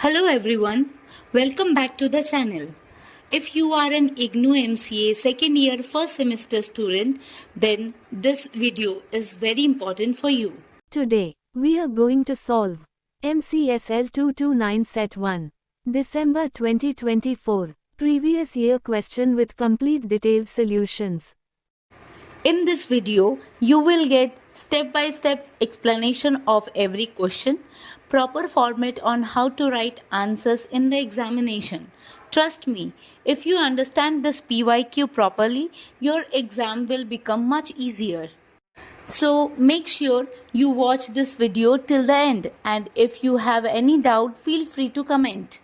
Hello everyone, welcome back to the channel. If you are an IGNOU MCA second year first semester student, then this video is very important for you. Today, we are going to solve MCSL 229 Set 1, December 2024, previous year question with complete detailed solutions. In this video, you will get step-by-step explanation of every question, proper format on how to write answers in the examination. Trust me, if you understand this PYQ properly, your exam will become much easier. So make sure you watch this video till the end, and if you have any doubt, feel free to comment.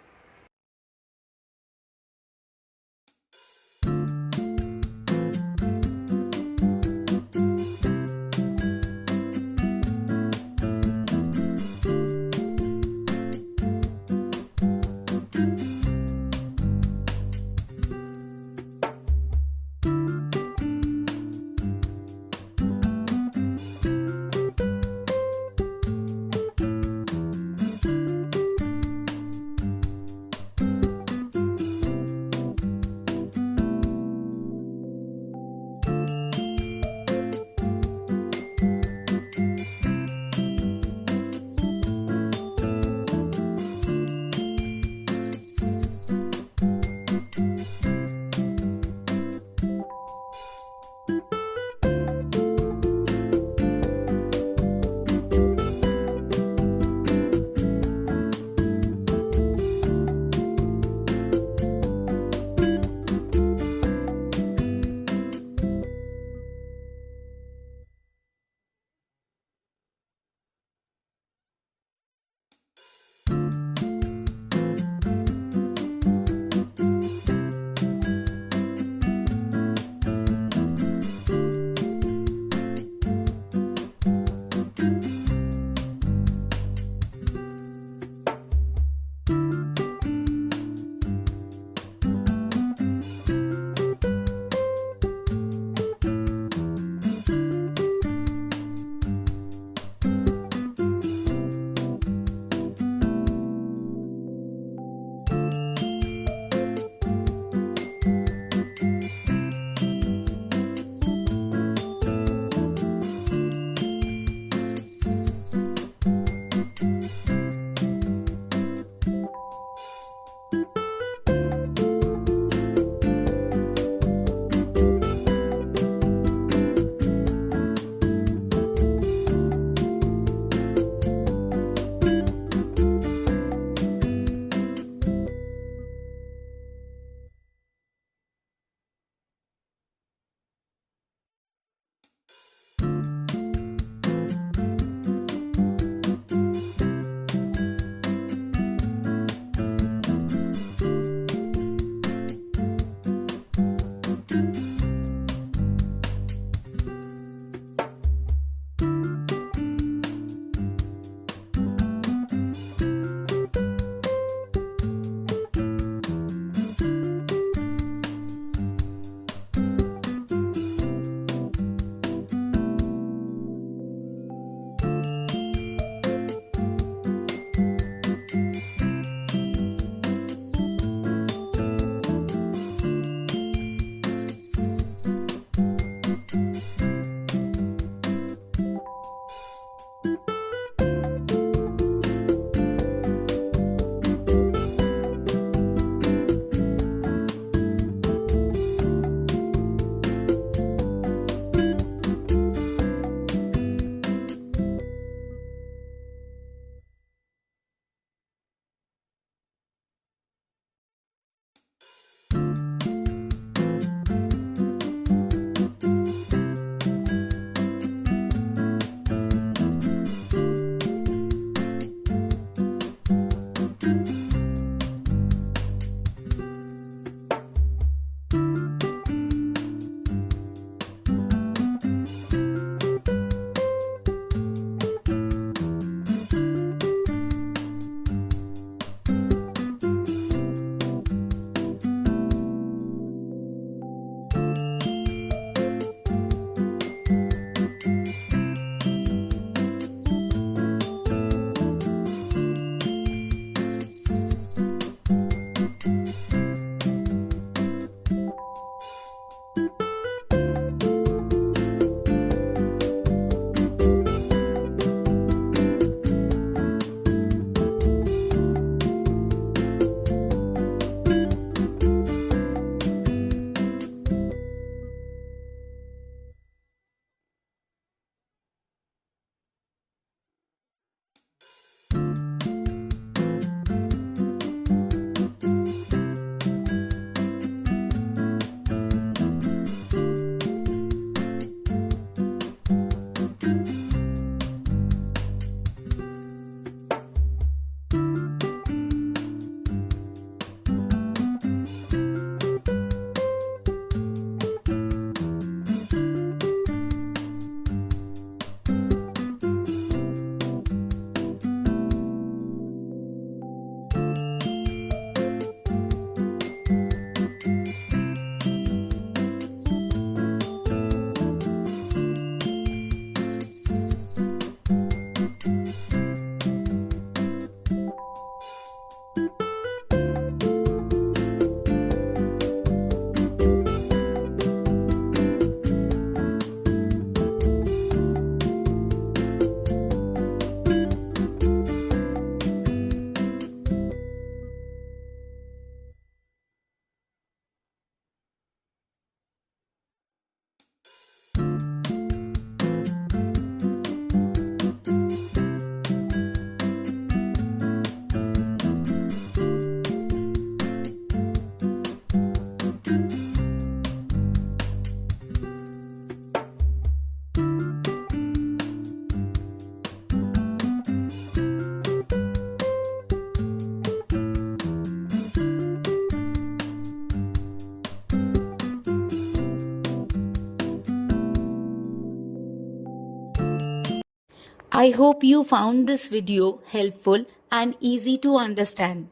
I hope you found this video helpful and easy to understand.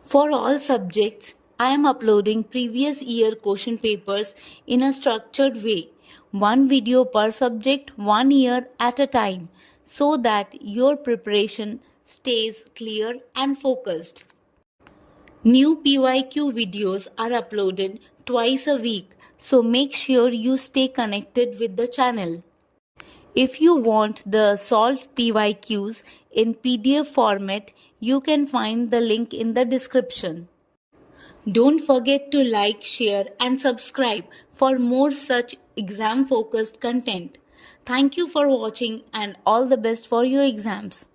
For all subjects, I am uploading previous year question papers in a structured way, one video per subject, 1 year at a time, so that your preparation stays clear and focused. New PYQ videos are uploaded twice a week, so make sure you stay connected with the channel. If you want the solved PYQs in PDF format, you can find the link in the description. Don't forget to like, share, and subscribe for more such exam focused content. Thank you for watching and all the best for your exams.